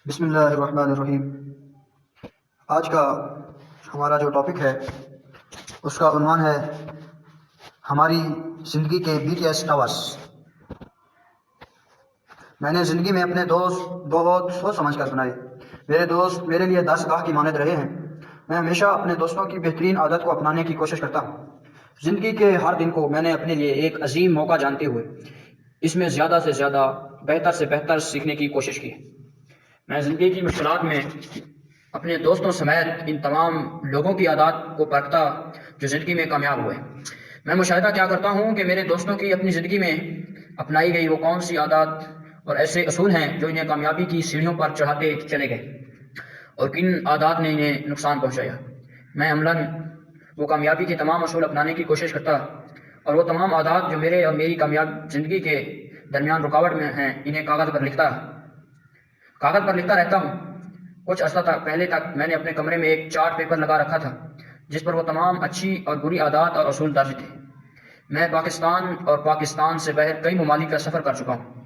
بسم اللہ الرحمن الرحیم۔ آج کا ہمارا جو ٹاپک ہے اس کا عنوان ہے ہماری زندگی کے BTS ٹاورس۔ میں نے زندگی میں اپنے دوست بہت سوچ سمجھ کر بنائے۔ میرے دوست میرے لیے درسگاہ کی مانند رہے ہیں۔ میں ہمیشہ اپنے دوستوں کی بہترین عادت کو اپنانے کی کوشش کرتا ہوں۔ زندگی کے ہر دن کو میں نے اپنے لیے ایک عظیم موقع جانتے ہوئے اس میں زیادہ سے زیادہ بہتر سے بہتر سیکھنے کی کوشش کی۔ میں زندگی کی مشکلات میں اپنے دوستوں سمیت ان تمام لوگوں کی عادات کو پرکھتا جو زندگی میں کامیاب ہوئے۔ میں مشاہدہ کیا کرتا ہوں کہ میرے دوستوں کی اپنی زندگی میں اپنائی گئی وہ کون سی عادات اور ایسے اصول ہیں جو انہیں کامیابی کی سیڑھیوں پر چڑھاتے چلے گئے اور کن عادات نے انہیں نقصان پہنچایا۔ میں عملاً وہ کامیابی کے تمام اصول اپنانے کی کوشش کرتا اور وہ تمام عادات جو میرے اور میری کامیاب زندگی کے درمیان رکاوٹ میں ہیں انہیں کاغذ پر لکھتا رہتا ہوں۔ کچھ عرصہ پہلے تک میں نے اپنے کمرے میں ایک چارٹ پیپر لگا رکھا تھا جس پر وہ تمام اچھی اور بری عادات اور اصول درج تھے۔ میں پاکستان اور پاکستان سے باہر کئی ممالک کا سفر کر چکا ہوں،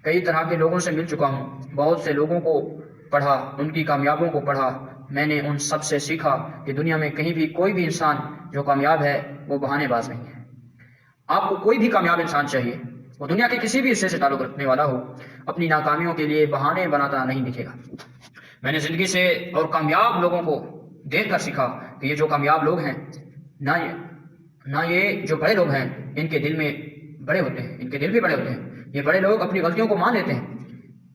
کئی طرح کے لوگوں سے مل چکا ہوں، بہت سے لوگوں کو پڑھا، ان کی کامیابیوں کو پڑھا۔ میں نے ان سب سے سیکھا کہ دنیا میں کہیں بھی کوئی بھی انسان جو کامیاب ہے وہ بہانے باز نہیں ہے۔ آپ کو کوئی بھی کامیاب انسان چاہیے، وہ دنیا کے کسی بھی حصے سے تعلق رکھنے والا ہو، اپنی ناکامیوں کے لیے بہانے بناتا نہیں دکھے گا۔ میں نے زندگی سے اور کامیاب لوگوں کو دیکھ کر سیکھا کہ یہ جو کامیاب لوگ ہیں نہ یہ جو بڑے لوگ ہیں ان کے دل میں بڑے ہوتے ہیں، ان کے دل بھی بڑے ہوتے ہیں۔ یہ بڑے لوگ اپنی غلطیوں کو مان لیتے ہیں،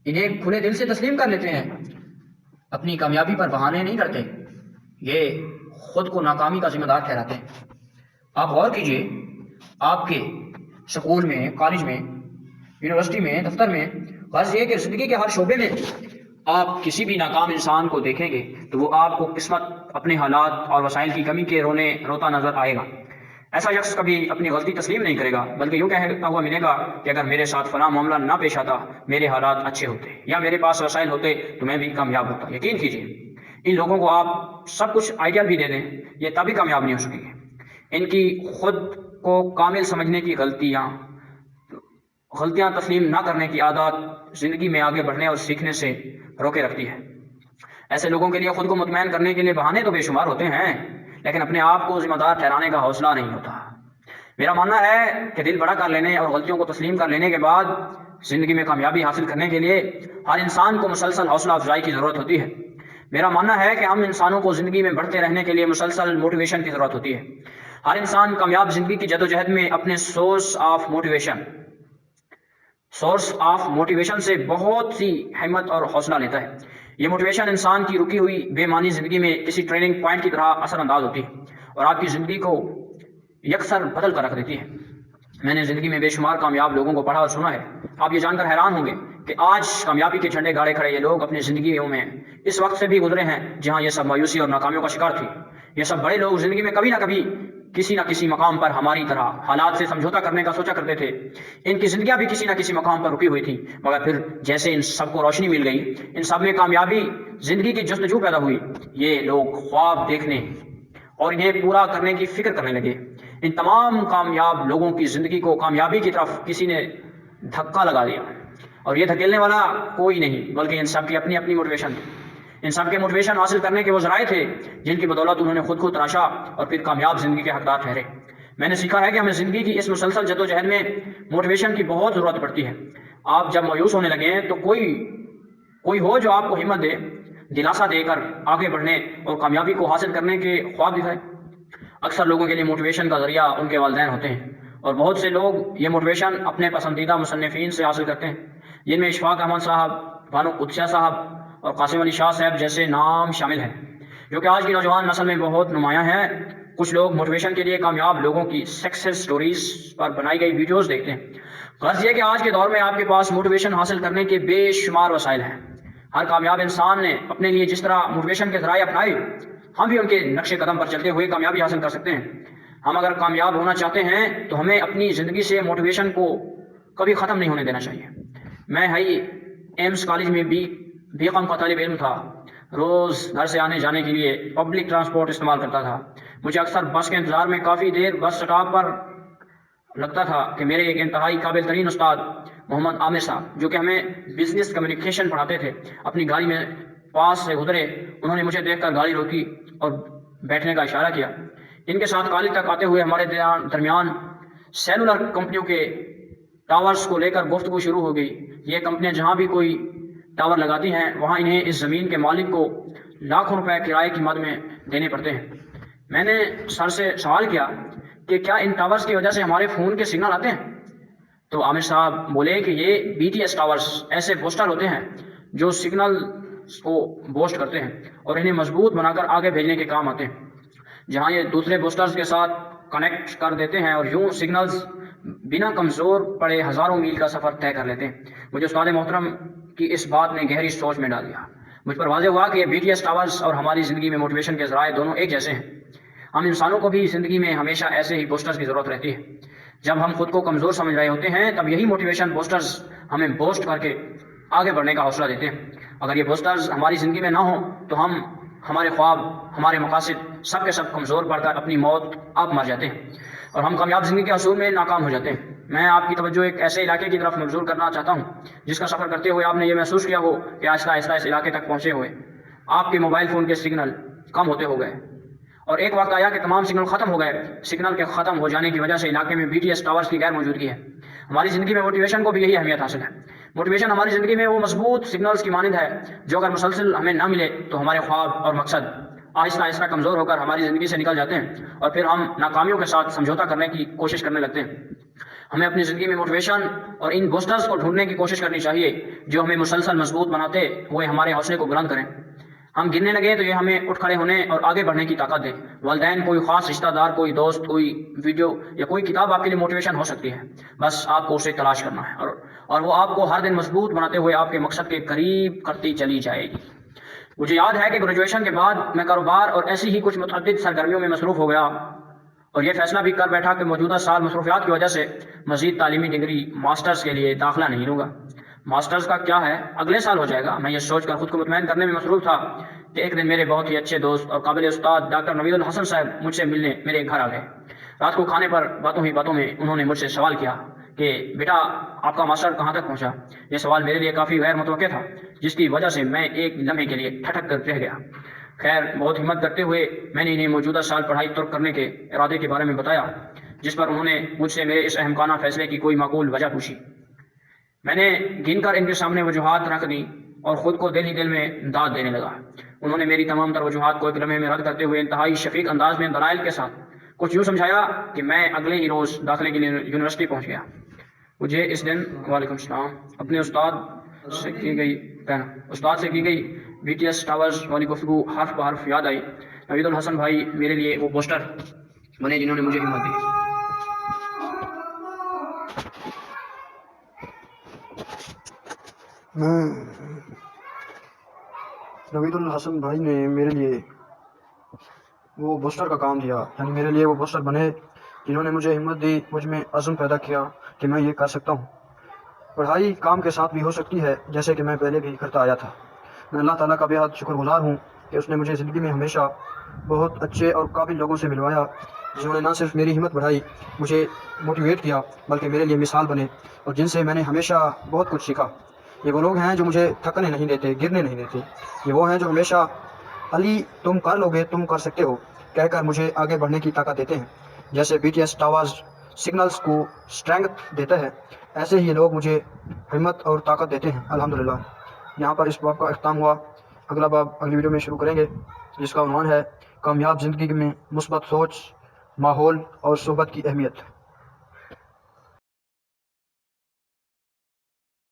انہیں کھلے دل سے تسلیم کر لیتے ہیں، اپنی کامیابی پر بہانے نہیں کرتے، یہ خود کو ناکامی کا ذمہ دار ٹھہراتے ہیں۔ آپ غور کیجئے، آپ کے سکول میں، کالج میں، یونیورسٹی میں، دفتر میں، غرض یہ کہ زندگی کے ہر شعبے میں آپ کسی بھی ناکام انسان کو دیکھیں گے تو وہ آپ کو قسمت، اپنے حالات اور وسائل کی کمی کے روتا نظر آئے گا۔ ایسا شخص کبھی اپنی غلطی تسلیم نہیں کرے گا بلکہ یوں کہتا ہوا ملے گا کہ اگر میرے ساتھ فلاں معاملہ نہ پیش آتا، میرے حالات اچھے ہوتے یا میرے پاس وسائل ہوتے تو میں بھی کامیاب ہوتا۔ یقین کیجیے، ان لوگوں کو آپ سب کچھ آئیڈیا بھی دے دیں، یہ تبھی کامیاب نہیں ہو سکیں گے۔ ان کی خود کو کامل سمجھنے کی غلطیاں تسلیم نہ کرنے کی عادت زندگی میں آگے بڑھنے اور سیکھنے سے روکے رکھتی ہے۔ ایسے لوگوں کے لیے خود کو مطمئن کرنے کے لیے بہانے تو بے شمار ہوتے ہیں لیکن اپنے آپ کو ذمہ دار ٹھہرانے کا حوصلہ نہیں ہوتا۔ میرا ماننا ہے کہ دل بڑا کر لینے اور غلطیوں کو تسلیم کر لینے کے بعد زندگی میں کامیابی حاصل کرنے کے لیے ہر انسان کو مسلسل حوصلہ افزائی کی ضرورت ہوتی ہے۔ میرا ماننا ہے کہ ہم انسانوں کو زندگی میں بڑھتے رہنے کے لیے مسلسل موٹیویشن کی ضرورت ہوتی ہے۔ ہر انسان کامیاب زندگی کی جدوجہد میں اپنے سورس آف موٹیویشن سے بہت سی ہمت اور حوصلہ لیتا ہے۔ یہ موٹیویشن انسان کی رکی ہوئی بے معنی زندگی میں کسی ٹریننگ پوائنٹ کی طرح اثر انداز ہوتی ہے اور آپ کی زندگی کو یکسر بدل کر رکھ دیتی ہے۔ میں نے زندگی میں بے شمار کامیاب لوگوں کو پڑھا اور سنا ہے۔ آپ یہ جان کر حیران ہوں گے کہ آج کامیابی کے جھنڈے گاڑے کھڑے یہ لوگ اپنی زندگیوں میں اس وقت سے بھی گزرے ہیں جہاں یہ سب مایوسی اور ناکامیوں کا شکار تھی۔ یہ سب بڑے لوگ زندگی میں کبھی نہ کبھی کسی نہ کسی مقام پر ہماری طرح حالات سے سمجھوتا کرنے کا سوچا کرتے تھے۔ ان کی زندگیاں بھی کسی نہ کسی مقام پر رکی ہوئی تھی مگر پھر جیسے ان سب کو روشنی مل گئی، ان سب میں کامیابی زندگی کی جستجو پیدا ہوئی، یہ لوگ خواب دیکھنے اور انہیں پورا کرنے کی فکر کرنے لگے۔ ان تمام کامیاب لوگوں کی زندگی کو کامیابی کی طرف کسی نے دھکا لگا دیا اور یہ دھکیلنے والا کوئی نہیں بلکہ ان سب کی اپنی اپنی موٹیویشن تھی۔ ان سب کے موٹیویشن حاصل کرنے کے وہ ذرائع تھے جن کی بدولت انہوں نے خود کو تراشا اور پھر کامیاب زندگی کے حقدار ٹھہرے۔ میں نے سیکھا ہے کہ ہمیں زندگی کی اس مسلسل جدوجہد میں موٹیویشن کی بہت ضرورت پڑتی ہے۔ آپ جب مایوس ہونے لگیں تو کوئی ہو جو آپ کو ہمت دے، دلاسا دے کر آگے بڑھنے اور کامیابی کو حاصل کرنے کے خواب دکھائے۔ اکثر لوگوں کے لیے موٹیویشن کا ذریعہ ان کے والدین ہوتے ہیں اور بہت سے لوگ یہ موٹیویشن اپنے پسندیدہ مصنفین سے حاصل کرتے ہیں، جن میں اشفاق احمد صاحب، بانو قدسیہ صاحب اور قاسم علی شاہ صاحب جیسے نام شامل ہیں جو کہ آج کی نوجوان نسل میں بہت نمایاں ہیں۔ کچھ لوگ موٹیویشن کے لیے کامیاب لوگوں کی سکسیس سٹوریز پر بنائی گئی ویڈیوز دیکھتے ہیں۔ غرض یہ کہ آج کے دور میں آپ کے پاس موٹیویشن حاصل کرنے کے بے شمار وسائل ہیں۔ ہر کامیاب انسان نے اپنے لیے جس طرح موٹیویشن کے ذرائع اپنائے، ہم بھی ان کے نقش قدم پر چلتے ہوئے کامیابی حاصل کر سکتے ہیں۔ ہم اگر کامیاب ہونا چاہتے ہیں تو ہمیں اپنی زندگی سے موٹیویشن کو کبھی ختم نہیں ہونے دینا چاہیے۔ میں ایمس کالج میں BCom کا طالب علم تھا۔ روز گھر سے آنے جانے کے لیے پبلک ٹرانسپورٹ استعمال کرتا تھا۔ مجھے اکثر بس کے انتظار میں کافی دیر بس سٹاپ پر لگتا تھا کہ میرے ایک انتہائی قابل ترین استاد محمد عامر صاحب جو کہ ہمیں بزنس کمیونیکیشن پڑھاتے تھے، اپنی گاڑی میں پاس سے گزرے، انہوں نے مجھے دیکھ کر گاڑی روکی اور بیٹھنے کا اشارہ کیا۔ ان کے ساتھ کالج تک آتے ہوئے ہمارے درمیان سیلولر کمپنیوں کے ٹاورز کو لے کر گفتگو شروع ہو گئی۔ یہ کمپنیاں جہاں بھی کوئی ٹاور لگاتی ہیں وہاں انہیں اس زمین کے مالک کو لاکھوں روپے کرائے کی مد میں دینے پڑتے ہیں۔ میں نے سر سے سوال کیا کہ کیا ان ٹاورز کی وجہ سے ہمارے فون کے سگنل آتے ہیں؟ تو عامر صاحب بولے کہ یہ BTS ٹاورز ایسے بوسٹر ہوتے ہیں جو سگنل کو بوسٹ کرتے ہیں اور انہیں مضبوط بنا کر آگے بھیجنے کے کام آتے ہیں، جہاں یہ دوسرے بوسٹرز کے ساتھ کنیکٹ کر دیتے ہیں اور یوں سگنلز بنا کمزور پڑے ہزاروں میل کا سفر طے کر لیتے ہیں۔ مجھے استاد محترم کی اس بات نے گہری سوچ میں ڈال دیا۔ مجھ پر واضح ہوا کہ یہ BTS ٹاورز اور ہماری زندگی میں موٹیویشن کے ذرائع دونوں ایک جیسے ہیں۔ ہم انسانوں کو بھی زندگی میں ہمیشہ ایسے ہی بوسٹرز کی ضرورت رہتی ہے۔ جب ہم خود کو کمزور سمجھ رہے ہوتے ہیں تب یہی موٹیویشن بوسٹرز ہمیں بوسٹ کر کے آگے بڑھنے کا حوصلہ دیتے ہیں۔ اگر یہ بوسٹرز ہماری زندگی میں نہ ہوں تو ہمارے خواب، ہمارے مقاصد سب کے سب کمزور پڑ کر اپنی موت آپ مر جاتے ہیں اور ہم کامیاب زندگی کے حصول میں ناکام ہو جاتے ہیں۔ میں آپ کی توجہ ایک ایسے علاقے کی طرف مبذول کرنا چاہتا ہوں جس کا سفر کرتے ہوئے آپ نے یہ محسوس کیا ہو کہ آہستہ آہستہ اس علاقے تک پہنچے ہوئے آپ کے موبائل فون کے سگنل کم ہوتے ہو گئے اور ایک وقت آیا کہ تمام سگنل ختم ہو گئے۔ سگنل کے ختم ہو جانے کی وجہ سے علاقے میں BTS ٹاورز کی غیر موجودگی ہے۔ ہماری زندگی میں موٹیویشن کو بھی یہی اہمیت حاصل ہے۔ موٹیویشن ہماری زندگی میں وہ مضبوط سگنلز کی مانند ہے جو اگر مسلسل ہمیں نہ ملے تو ہمارے خواب اور مقصد آہستہ آہستہ کمزور ہو کر ہماری زندگی سے نکل جاتے ہیں اور پھر ہم ناکامیوں کے ساتھ سمجھوتا کرنے کی کوشش کرنے لگتے ہیں۔ ہمیں اپنی زندگی میں موٹیویشن اور ان بوسٹرز کو ڈھونڈنے کی کوشش کرنی چاہیے جو ہمیں مسلسل مضبوط بناتے ہوئے ہمارے حوصلے کو بلند کریں۔ ہم گرنے لگے تو یہ ہمیں اٹھ کھڑے ہونے اور آگے بڑھنے کی طاقت دے۔ والدین، کوئی خاص رشتہ دار، کوئی دوست، کوئی ویڈیو یا کوئی کتاب آپ کے لیے موٹیویشن ہو سکتی ہے، بس آپ کو اسے تلاش کرنا ہے اور وہ آپ کو ہر دن مضبوط بناتے ہوئے آپ کے مقصد کے قریب کرتی چلی جائے گی۔ مجھے یاد ہے کہ گریجویشن کے بعد میں کاروبار اور ایسی ہی کچھ متعدد سرگرمیوں میں مصروف ہو گیا اور یہ فیصلہ بھی کر بیٹھا کہ موجودہ سال مصروفیات کی وجہ سے مزید تعلیمی ڈگری ماسٹرز کے لیے داخلہ نہیں لوں گا۔ ماسٹرز کا کیا ہے، اگلے سال ہو جائے گا۔ میں یہ سوچ کر خود کو مطمئن کرنے میں مصروف تھا کہ ایک دن میرے بہت ہی اچھے دوست اور قابل استاد ڈاکٹر نوید الحسن صاحب مجھ سے ملنے میرے گھر آ گئے۔ رات کو کھانے پر باتوں ہی باتوں میں انہوں نے مجھ سے سوال کیا کہ بیٹا آپ کا ماسٹر کہاں تک پہنچا؟ یہ سوال میرے لیے کافی غیر متوقع تھا جس کی وجہ سے میں ایک لمحے کے لیے ٹھٹک کر رہ گیا۔ خیر، بہت ہمت کرتے ہوئے میں نے انہیں موجودہ سال پڑھائی ترک کرنے کے ارادے کے بارے میں بتایا، جس پر انہوں نے مجھ سے میرے اس احمقانہ فیصلے کی کوئی معقول وجہ پوچھی۔ میں نے گن کر ان کے سامنے وجوہات رکھ دی اور خود کو دل ہی دل میں داد دینے لگا۔ انہوں نے میری تمام تر وجوہات کو ایک لمحے میں رد کرتے ہوئے انتہائی شفیق انداز میں دلائل کے ساتھ کچھ یوں سمجھایا کہ میں اگلے ہی روز داخلے کے لیے یونیورسٹی پہنچ گیا۔ مجھے اس دن وعلیکم السلام اپنے استاد سے کی گئی BTS ٹاورز والی گفتگو حرف بحرف یاد آئی۔ نوید الحسن بھائی میرے لیے وہ پوسٹر بنے جنہوں نے مجھے ہمت دی۔ نوید الحسن بھائی نے میرے لیے وہ بوسٹر کا کام دیا، یعنی میرے لیے وہ بوسٹر بنے جنہوں نے مجھے ہمت دی، مجھ میں عزم پیدا کیا کہ میں یہ کر سکتا ہوں۔ پڑھائی کام کے ساتھ بھی ہو سکتی ہے جیسے کہ میں پہلے بھی کرتا آیا تھا۔ میں اللہ تعالیٰ کا بے حد شکر گزار ہوں کہ اس نے مجھے زندگی میں ہمیشہ بہت اچھے اور قابل لوگوں سے ملوایا جنہوں نے نہ صرف میری ہمت بڑھائی، مجھے موٹیویٹ کیا، بلکہ میرے لیے مثال بنے اور جن سے میں نے ہمیشہ بہت کچھ سیکھا۔ یہ وہ لوگ ہیں جو مجھے تھکنے نہیں دیتے، گرنے نہیں دیتے۔ یہ وہ ہیں جو ہمیشہ علی تم کر لو گے، تم کر سکتے ہو کہہ کر مجھے آگے بڑھنے کی طاقت دیتے ہیں۔ جیسے BTS ٹاورز سگنلز کو اسٹرینگتھ دیتا ہے، ایسے ہی یہ لوگ مجھے ہمت اور طاقت دیتے ہیں۔ الحمدللہ یہاں پر اس باب کا اختتام ہوا۔ اگلا باب اگلی ویڈیو میں شروع کریں گے جس کا عنوان ہے کامیاب زندگی میں مثبت سوچ، ماحول اور صحبت کی اہمیت۔